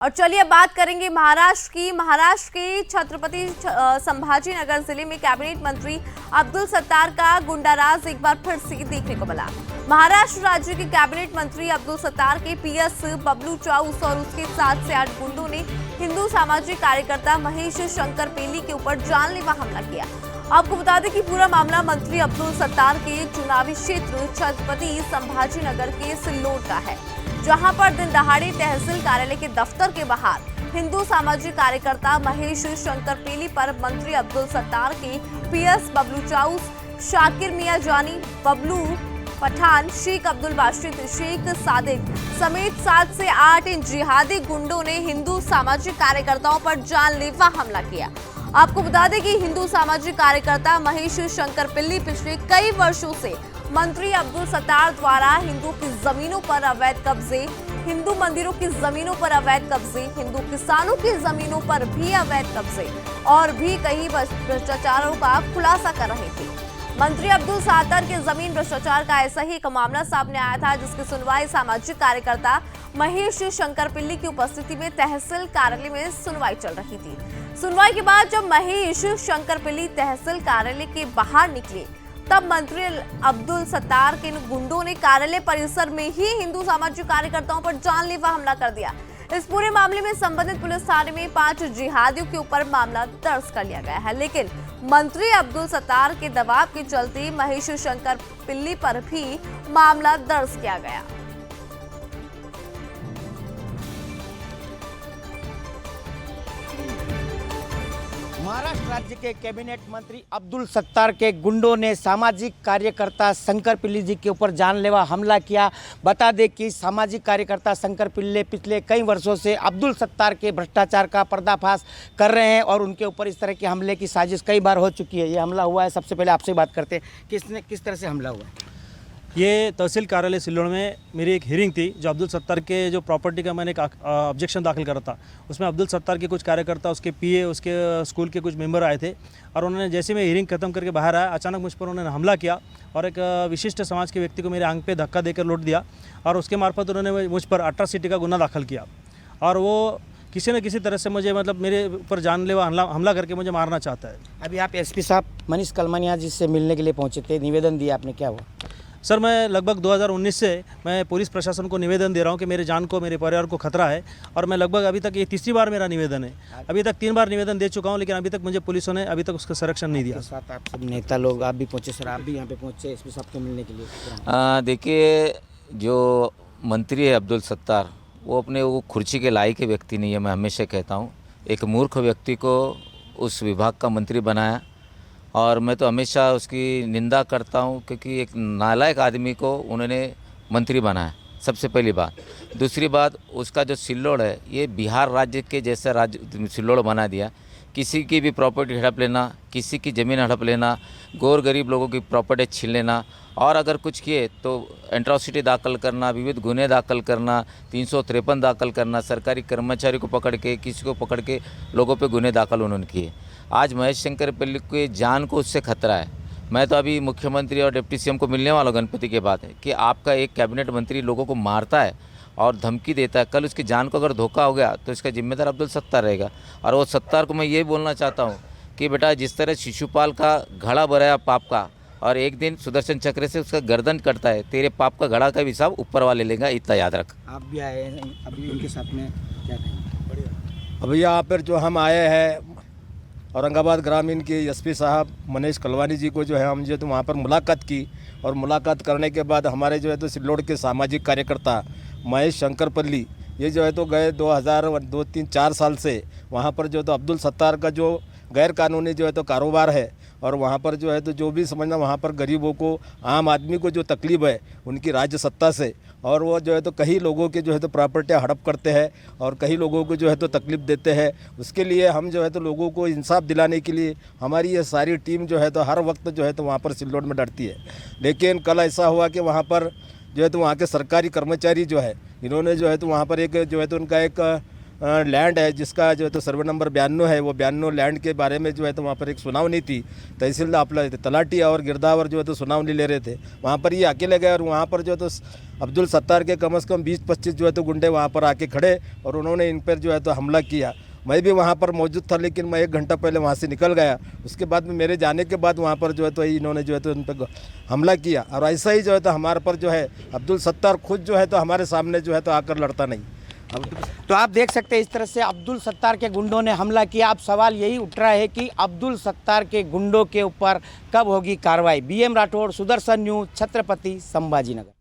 और चलिए बात करेंगे महाराष्ट्र की। महाराष्ट्र के छत्रपति संभाजीनगर जिले में कैबिनेट मंत्री अब्दुल सत्तार का गुंडाराज एक बार फिर से देखने को मिला। महाराष्ट्र राज्य के कैबिनेट मंत्री अब्दुल सत्तार के पीएस बबलू चाउस और उसके 7 से 8 गुंडों ने हिंदू सामाजिक कार्यकर्ता महेश शंकर पेली के ऊपर जानलेवा हमला किया। आपको बता दें कि पूरा मामला मंत्री अब्दुल सत्तार के चुनावी क्षेत्र छत्रपति संभाजीनगर के सिल्लोड का है, जहां पर दिन दहाड़े तहसील कार्यालय के दफ्तर के बाहर हिंदू सामाजिक कार्यकर्ता महेश शंकर पेली पर मंत्री अब्दुल सत्तार के पीएस बबलू चाउस, शाकिर मियां जानी, बबलू पठान, शेख अब्दुल बाशित, शेख सादिक समेत 7 से 8 जिहादी गुंडों ने हिंदू सामाजिक कार्यकर्ताओं पर जानलेवा हमला किया। आपको बता दें कि हिंदू सामाजिक कार्यकर्ता महेश शंकर पेली पिछले कई वर्षों से मंत्री अब्दुल सत्तार द्वारा हिंदू की जमीनों पर अवैध कब्जे, हिंदू मंदिरों की जमीनों पर अवैध कब्जे, हिंदू किसानों की जमीनों पर भी अवैध कब्जे और भी कई भ्रष्टाचारों का खुलासा कर रहे थे। मंत्री अब्दुल सत्तार के जमीन भ्रष्टाचार का ऐसा ही एक मामला सामने आया था, जिसकी सुनवाई सामाजिक कार्यकर्ता महेश शंकर पेली की उपस्थिति में तहसील कार्यालय में सुनवाई चल रही थी। सुनवाई के बाद जब महेश शंकर पेली तहसील कार्यालय के बाहर निकले, तब मंत्री अब्दुल सत्तार के गुंडों ने कार्यालय परिसर में ही हिंदू सामाजिक कार्यकर्ताओं पर जानलेवा हमला कर दिया। इस पूरे मामले में संबंधित पुलिस थाने में 5 जिहादियों के ऊपर मामला दर्ज कर लिया गया है, लेकिन मंत्री अब्दुल सत्तार के दबाव के चलते महेश शंकर पेली पर भी मामला दर्ज किया गया। महाराष्ट्र राज्य के कैबिनेट मंत्री अब्दुल सत्तार के गुंडों ने सामाजिक कार्यकर्ता शंकर पेली जी के ऊपर जानलेवा हमला किया। बता दें कि सामाजिक कार्यकर्ता शंकर पेली पिछले कई वर्षों से अब्दुल सत्तार के भ्रष्टाचार का पर्दाफाश कर रहे हैं और उनके ऊपर इस तरह के हमले की साजिश कई बार हो चुकी है। ये हमला हुआ है, सबसे पहले आपसे बात करते हैं, किस तरह से हमला हुआ है? ये तहसील कार्यालय सिल्लोड में मेरी एक हियरिंग थी, जो अब्दुल सत्तार के जो प्रॉपर्टी का मैंने एक ऑब्जेक्शन दाखिल करा था। उसमें अब्दुल सत्तार के कुछ कार्यकर्ता, उसके पीए, उसके स्कूल के कुछ मेंबर आए थे और उन्होंने जैसे मैं हियरिंग खत्म करके बाहर आया, अचानक मुझ पर उन्होंने हमला किया और एक विशिष्ट समाज के व्यक्ति को मेरे आंख पे धक्का देकर लौट दिया और उसके मार्फत उन्होंने मुझ पर अट्रॉसिटी का गुना दाखिल किया और वो किसी न किसी तरह से मुझे मेरे ऊपर जानलेवा हमला करके मुझे मारना चाहता है। अभी आप एसपी साहब मनीष कलमानिया जी से मिलने के लिए पहुँचे थे, निवेदन दिया आपने, क्या हुआ? सर, मैं लगभग 2019 से मैं पुलिस प्रशासन को निवेदन दे रहा हूं कि मेरे जान को, मेरे परिवार को खतरा है और मैं लगभग अभी तक ये तीसरी बार मेरा निवेदन है। अभी तक 3 बार निवेदन दे चुका हूं, लेकिन अभी तक मुझे पुलिसों ने अभी तक उसका संरक्षण नहीं दिया। साथ आप सब नेता लोग, आप भी पहुँचे सर, आप भी यहाँ पे पहुँचे एसपी साहब को मिलने के लिए? देखिए, जो मंत्री है अब्दुल सत्तार, वो अपने वो कुर्सी के लायक के व्यक्ति नहीं है। मैं हमेशा कहता हूँ, एक मूर्ख व्यक्ति को उस विभाग का मंत्री बनाया और मैं तो हमेशा उसकी निंदा करता हूं, क्योंकि एक नालायक आदमी को उन्होंने मंत्री बनाया, सबसे पहली बात। दूसरी बात, उसका जो सिल्लोड है, ये बिहार राज्य के जैसा राज्य सिल्लोड बना दिया। किसी की भी प्रॉपर्टी हड़प लेना, किसी की ज़मीन हड़प लेना, गौर गरीब लोगों की प्रॉपर्टी छीन लेना और अगर कुछ किए तो एट्रॉसिटी दाखिल करना, विविध गुने दाखिल करना, 353 दाखिल करना, सरकारी कर्मचारी को पकड़ के, किसी को पकड़ के लोगों पे गुने दाखिल उन्होंने किए। आज महेश शंकर पेली की जान को उससे खतरा है। मैं तो अभी मुख्यमंत्री और डिप्टी सीएम को मिलने वाला हूं गणपति के बाद कि आपका एक कैबिनेट मंत्री लोगों को मारता है और धमकी देता है, कल उसकी जान को अगर धोखा हो गया तो इसका जिम्मेदार अब्दुल सत्तार रहेगा। और वो सत्तार को मैं ये बोलना चाहता हूँ कि बेटा, जिस तरह शिशुपाल का घड़ा भराया पाप का और एक दिन सुदर्शन चक्र से उसका गर्दन कटता है, तेरे पाप का घड़ा का भी हिसाब ऊपर वाले लेगा, इतना याद रख। आप भी आए हैं, अभी उनके साथ में क्या कहेंगे? अभी यहाँ पर जो हम आए हैं, औरंगाबाद ग्रामीण के एसपी साहब मनीष कलवानी जी को जो है हम तो वहाँ पर मुलाकात की और मुलाकात करने के बाद हमारे जो है तो सिल्लोड के सामाजिक कार्यकर्ता महेश शंकर पेली, ये जो है तो गए 2002-3-4 साल से वहाँ पर जो तो अब्दुल सत्तार का जो गैर कानूनी जो है तो कारोबार है और वहाँ पर जो है तो जो भी समझना, वहाँ पर गरीबों को, आम आदमी को जो तकलीफ है उनकी राज्य सत्ता से, और वो जो है तो कई लोगों के जो है तो प्रॉपर्टियाँ हड़प करते हैं और कई लोगों को जो है तो तकलीफ देते हैं। उसके लिए हम जो है तो लोगों को इंसाफ दिलाने के लिए हमारी ये सारी टीम जो है तो हर वक्त जो है तो वहाँ पर सिल्लोड में डरती है। लेकिन कल ऐसा हुआ कि वहाँ पर जो है तो वहाँ के सरकारी कर्मचारी जो है, इन्होंने जो है तो वहाँ पर एक जो है तो उनका एक लैंड है जिसका जो है तो सर्वे नंबर 92 है, वो 92 लैंड के बारे में जो है तो वहाँ पर एक सुनावनी थी। तहसीलदार अपना तलाटी और गिरदावर जो है तो सुनावनी ले रहे थे। वहाँ पर ये अकेले गए और वहाँ पर जो है तो अब्दुल सत्तार के कम से कम 20-25 जो है तो गुंडे वहाँ पर आके खड़े और उन्होंने इन पर जो है तो हमला किया। मैं भी वहाँ पर मौजूद था, लेकिन मैं 1 घंटा पहले वहाँ से निकल गया। उसके बाद में मेरे जाने के बाद वहाँ पर जो है तो इन्होंने जो है तो उन पर हमला किया। और ऐसा ही जो है तो हमारे पर जो है अब्दुल सत्तार खुद जो है तो हमारे सामने जो है तो आकर लड़ता नहीं। तो आप देख सकते हैं इस तरह से अब्दुल सत्तार के गुंडों ने हमला किया। अब सवाल यही उठ रहा है कि अब्दुल सत्तार के गुंडों के ऊपर कब होगी कार्रवाई। BM Rathore, Sudarshan news, Chhatrapati Sambhaji Nagar.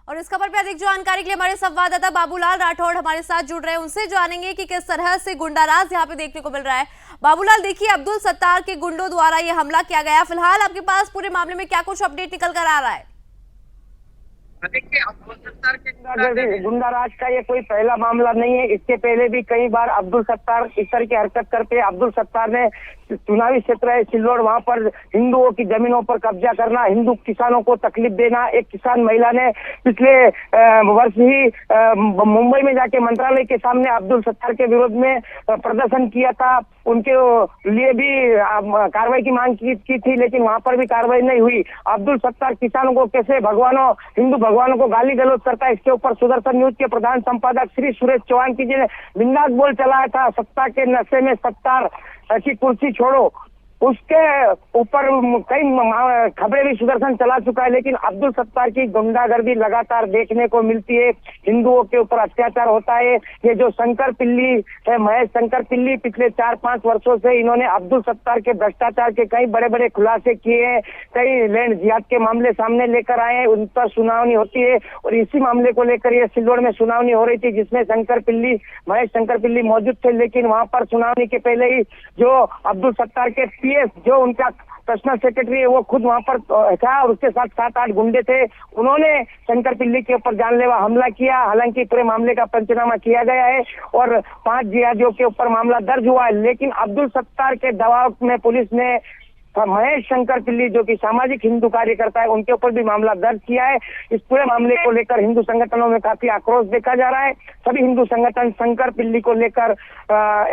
और इस खबर पर अधिक जानकारी के लिए हमारे संवाददाता बाबूलाल राठौड़ हमारे साथ जुड़ रहे हैं, उनसे जानेंगे कि किस तरह से गुंडाराज यहाँ पे देखने को मिल रहा है। बाबूलाल, देखिए अब्दुल सत्तार के गुंडों द्वारा ये हमला किया गया, फिलहाल आपके पास पूरे मामले में क्या कुछ अपडेट निकल कर आ रहा है? गुंडाराज का ये कोई पहला मामला नहीं है। इसके पहले भी कई बार अब्दुल सत्तार इस तरह की हरकत करते। अब्दुल सत्तार ने चुनावी क्षेत्र है सिल्लोड, वहां पर हिंदुओं की जमीनों पर कब्जा करना, हिंदू किसानों को तकलीफ देना। एक किसान महिला ने पिछले वर्ष ही मुंबई में जाके मंत्रालय के सामने अब्दुल सत्तार के विरोध में प्रदर्शन किया था। उनके लिए भी कार्रवाई की मांग की थी, लेकिन वहां पर भी कार्रवाई नहीं हुई। अब्दुल सत्तार किसानों को कैसे भगवानों, हिंदू भगवानों को गाली गलौज करता है, इसके ऊपर सुदर्शन न्यूज के प्रधान संपादक श्री सुरेश चौहान जी ने बिंदास बोल चलाया था। सत्ता के नशे में सत्तार की कुर्सी छोड़ो, उसके ऊपर कई खबरें भी सुदर्शन चला चुका है। लेकिन अब्दुल सत्तार की गुंडागर्दी लगातार देखने को मिलती है, हिंदुओं के ऊपर अत्याचार होता है। ये जो शंकर पिल्ली है, महेश शंकर पिल्ली, पिछले 4-5 वर्षों से इन्होंने अब्दुल सत्तार के भ्रष्टाचार के कई बड़े बड़े खुलासे किए हैं, कई लैंड जिहाद के मामले सामने लेकर आए हैं, उन पर सुनावनी होती है। और इसी मामले को लेकर ये सिल्लोड में सुनावनी हो रही थी, जिसमें शंकर पिल्ली, महेश शंकर पिल्ली मौजूद थे। लेकिन वहां पर सुनावनी के पहले ही जो अब्दुल सत्तार के जो उनका पर्सनल सेक्रेटरी है वो खुद वहां पर था और उसके साथ 7-8 गुंडे थे। उन्होंने शंकर पिल्ली के ऊपर जानलेवा हमला किया। हालांकि पूरे मामले का पंचनामा किया गया है और 5 जिहादियों के ऊपर मामला दर्ज हुआ है। लेकिन अब्दुल सत्तार के दबाव में पुलिस ने महेश शंकर पिल्ली, जो कि सामाजिक हिंदू कार्यकर्ता है, उनके ऊपर भी मामला दर्ज किया है। इस पूरे मामले को लेकर हिंदू संगठनों में काफी आक्रोश देखा जा रहा है। सभी हिंदू संगठन शंकर पिल्ली को लेकर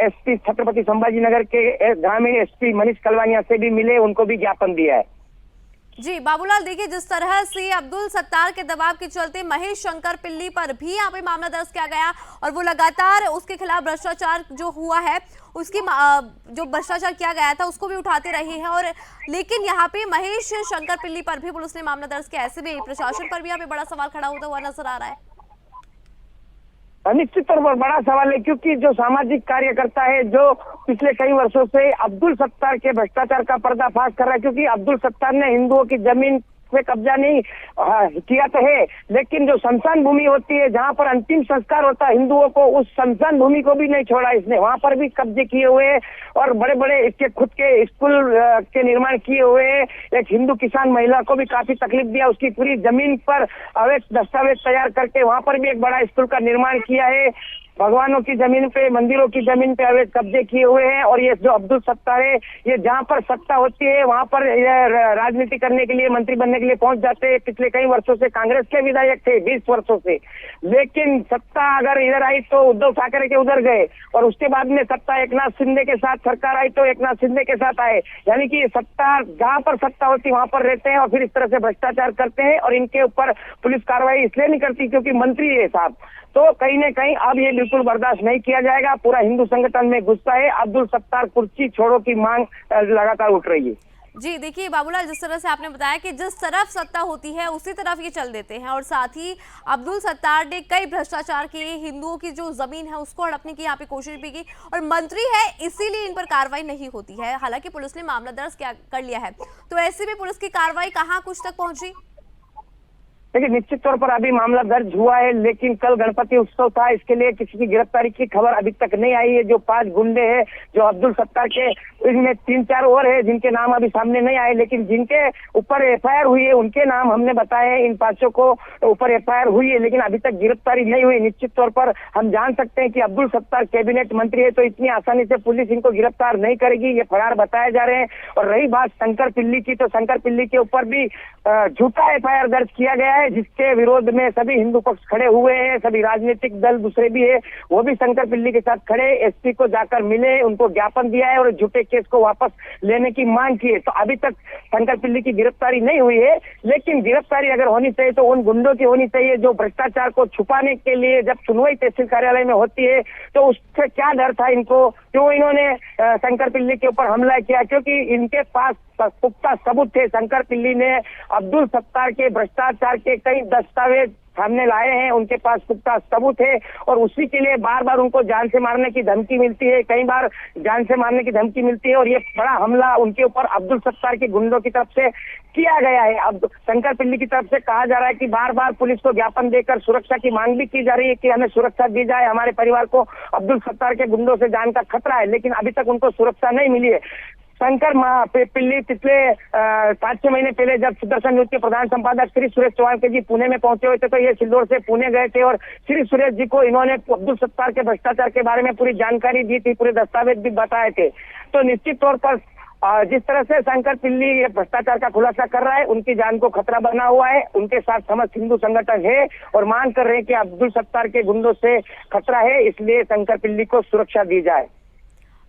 SP छत्रपति संभाजी नगर के ग्रामीण SP मनीष कलवानिया से भी मिले, उनको भी ज्ञापन दिया है। जी बाबूलाल, देखिए जिस तरह से अब्दुल सत्तार के दबाव के चलते महेश शंकर पिल्ली पर भी यहाँ पे मामला दर्ज किया गया और वो लगातार उसके खिलाफ भ्रष्टाचार जो हुआ है, उसकी जो भ्रष्टाचार किया गया था उसको भी उठाते रहे हैं। और लेकिन यहाँ पे महेश शंकर पिल्ली पर भी पुलिस ने मामला दर्ज किया। ऐसे में प्रशासन पर भी यहाँ पे बड़ा सवाल खड़ा होता हुआ नजर आ रहा है। निश्चित तौर पर बड़ा सवाल है, क्योंकि जो सामाजिक कार्यकर्ता है जो पिछले कई वर्षों से अब्दुल सत्तार के भ्रष्टाचार का पर्दाफाश कर रहा है, क्योंकि अब्दुल सत्तार ने हिंदुओं की जमीन पे कब्जा नहीं किया तो है, लेकिन जो शमशान भूमि होती है जहां पर अंतिम संस्कार होता है हिंदुओं को, उस शमशान भूमि को भी नहीं छोड़ा इसने, वहां पर भी कब्जे किए हुए हैं और बड़े बड़े इसके खुद के स्कूल के निर्माण किए हुए हैं। एक हिंदू किसान महिला को भी काफी तकलीफ दिया, उसकी पूरी जमीन पर अवैध दस्तावेज तैयार करके वहां पर भी एक बड़ा स्कूल का निर्माण किया है। भगवानों की जमीन पे, मंदिरों की जमीन पे अवैध कब्जे किए हुए हैं। और ये जो अब्दुल सत्तार है, ये जहां पर सत्ता होती है वहां पर राजनीति करने के लिए, मंत्री बनने के लिए पहुंच जाते हैं। पिछले कई वर्षों से कांग्रेस के विधायक थे, 20 वर्षों से, लेकिन सत्ता अगर इधर आई तो उद्धव ठाकरे के उधर गए और उसके बाद में सत्ता एकनाथ शिंदे के साथ सरकार आई तो एकनाथ शिंदे के साथ आए। यानी कि सत्ता जहां पर सत्ता होती वहां पर रहते हैं और फिर इस तरह से भ्रष्टाचार करते हैं। और इनके ऊपर पुलिस कार्रवाई इसलिए नहीं करती क्योंकि मंत्री है साहब, तो कहीं न कहीं अब ये बिल्कुल बर्दाश्त नहीं किया जाएगा। पूरा हिंदू संगठन में गुस्सा है, अब्दुल सत्तार कुर्सी छोड़ो की मांग लगातार उठ रही है। जी देखिए बाबूलाल, जिस तरह से आपने बताया कि जिस तरफ सत्ता होती है उसी तरफ ये चल देते हैं और साथ ही अब्दुल सत्तार ने कई भ्रष्टाचार किए, हिंदुओं की जो जमीन है उसको हड़पने की यहाँ पे कोशिश भी की और मंत्री है इसीलिए इन पर कार्रवाई नहीं होती है। हालांकि पुलिस ने मामला दर्ज कर लिया है, तो ऐसे में पुलिस की कार्रवाई कहाँ कुछ तक पहुंची? देखिए निश्चित तौर पर अभी मामला दर्ज हुआ है, लेकिन कल गणपति उत्सव था, इसके लिए किसी की गिरफ्तारी की खबर अभी तक नहीं आई है। जो 5 गुंडे हैं जो अब्दुल सत्तार के, इनमें 3-4 और है जिनके नाम अभी सामने नहीं आए, लेकिन जिनके ऊपर FIR हुई है उनके नाम हमने बताए हैं। इन 5 को ऊपर FIR हुई है लेकिन अभी तक गिरफ्तारी नहीं हुई। निश्चित तौर पर हम जान सकते हैं कि अब्दुल सत्तार कैबिनेट मंत्री है, तो इतनी आसानी से पुलिस इनको गिरफ्तार नहीं करेगी, ये फरार बताए जा रहे हैं। और रही बात शंकर पिल्ली की, तो शंकर पिल्ली के ऊपर भी झूठा FIR दर्ज किया गया है। है, जिसके विरोध में सभी हिंदू पक्ष खड़े हुए हैं, सभी राजनीतिक दल दूसरे भी है, वो भी शंकर पिल्ली के साथ खड़े, एसपी को जाकर मिले, उनको ज्ञापन दिया है और झूठे केस को वापस लेने की मांग की है। तो अभी तक शंकर पिल्ली की गिरफ्तारी नहीं हुई है, लेकिन गिरफ्तारी अगर होनी चाहिए तो उन गुंडों की होनी चाहिए जो भ्रष्टाचार को छुपाने के लिए जब सुनवाई तहसील कार्यालय में होती है तो उससे क्या डर था इनको, क्यों इन्होंने शंकर पिल्ली के ऊपर हमला किया, क्योंकि इनके पास पुख्ता सबूत थे। शंकर पिल्ली ने अब्दुल सत्तार के भ्रष्टाचार के कई दस्तावेज सामने लाए हैं, उनके पास पुख्ता सबूत है और उसी के लिए बार बार उनको जान से मारने की धमकी मिलती है, कई बार जान से मारने की धमकी मिलती है और ये बड़ा हमला उनके ऊपर अब्दुल सत्तार के गुंडों की तरफ से किया गया है। अब शंकर पिल्ली की तरफ से कहा जा रहा है कि बार बार पुलिस को ज्ञापन देकर सुरक्षा की मांग भी की जा रही है कि हमें सुरक्षा दी जाए, हमारे परिवार को अब्दुल सत्तार के गुंडों से जान का खतरा है, लेकिन अभी तक उनको सुरक्षा नहीं मिली है। शंकर पिल्ली पिछले 5-6 महीने पहले जब सुदर्शन न्यूज के प्रधान संपादक श्री सुरेश चौहान के जी पुणे में पहुंचे हुए थे तो ये सिल्लोड से पुणे गए थे और श्री सुरेश जी को इन्होंने अब्दुल सत्तार के भ्रष्टाचार के बारे में पूरी जानकारी दी थी, पूरे दस्तावेज भी बताए थे। तो निश्चित तौर पर जिस तरह से शंकर पिल्ली भ्रष्टाचार का खुलासा कर रहा है, उनकी जान को खतरा बना हुआ है, उनके साथ समस्त हिंदू संगठन है और मांग कर रहे हैं कि अब्दुल सत्तार के गुंडों से खतरा है, इसलिए शंकर पिल्ली को सुरक्षा दी जाए।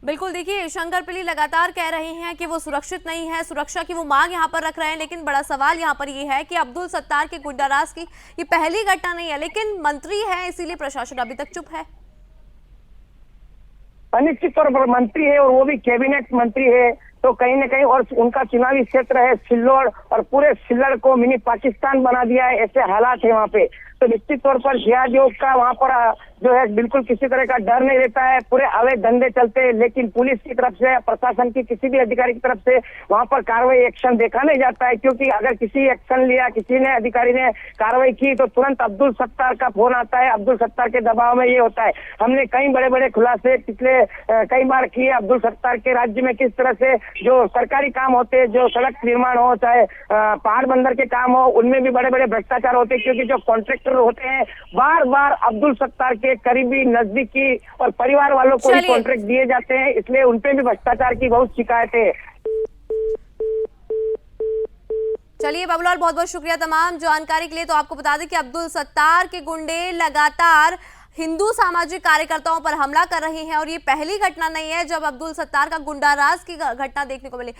बिल्कुल, देखिए शंकर पिल्ली लगातार कह रहे हैं कि वो सुरक्षित नहीं है, सुरक्षा की वो मांग यहाँ पर रख रहे हैं, लेकिन बड़ा सवाल यहाँ पर ये है कि अब्दुल सत्तार के गुंडाराज की ये पहली घटना नहीं है, लेकिन मंत्री है इसीलिए प्रशासन अभी तक चुप है। अनिश्चित तौर पर मंत्री है और वो भी कैबिनेट मंत्री है, तो कहीं न कहीं और उनका चुनावी क्षेत्र है सिल्लोड और पूरे सिल्लोड को मिनी पाकिस्तान बना दिया है, ऐसे हालात है वहाँ पे। तो निश्चित तौर पर जिहाद योग का वहाँ पर जो है बिल्कुल किसी तरह का डर नहीं रहता है, पूरे अवैध धंधे चलते हैं, लेकिन पुलिस की तरफ से, प्रशासन की किसी भी अधिकारी की तरफ से वहाँ पर कार्रवाई एक्शन देखा नहीं जाता है, क्योंकि अगर किसी एक्शन लिया, किसी ने अधिकारी ने कार्रवाई की तो तुरंत अब्दुल सत्तार का फोन आता है, अब्दुल सत्तार के दबाव में ये होता है। हमने कई बड़े बड़े खुलासे पिछले कई बार किए अब्दुल सत्तार के राज्य में किस तरह से जो सरकारी काम होते हैं, जो सड़क निर्माण हो चाहे पहाड़ बंदर के काम हो, उनमें भी बड़े बड़े भ्रष्टाचार होते हैं, क्योंकि जो कॉन्ट्रैक्टर होते हैं बार बार अब्दुल सत्तार के करीबी, नजदीकी और परिवार वालों को ही कॉन्ट्रैक्ट दिए जाते हैं, इसलिए उनपे भी भ्रष्टाचार की बहुत शिकायतें। चलिए बाबूलाल, बहुत बहुत शुक्रिया तमाम जानकारी के लिए। तो आपको बता दें कि अब्दुल सत्तार के गुंडे लगातार हिंदू सामाजिक कार्यकर्ताओं पर हमला कर रहे हैं और ये पहली घटना नहीं है जब अब्दुल सत्तार का गुंडाराज की घटना देखने को मिली।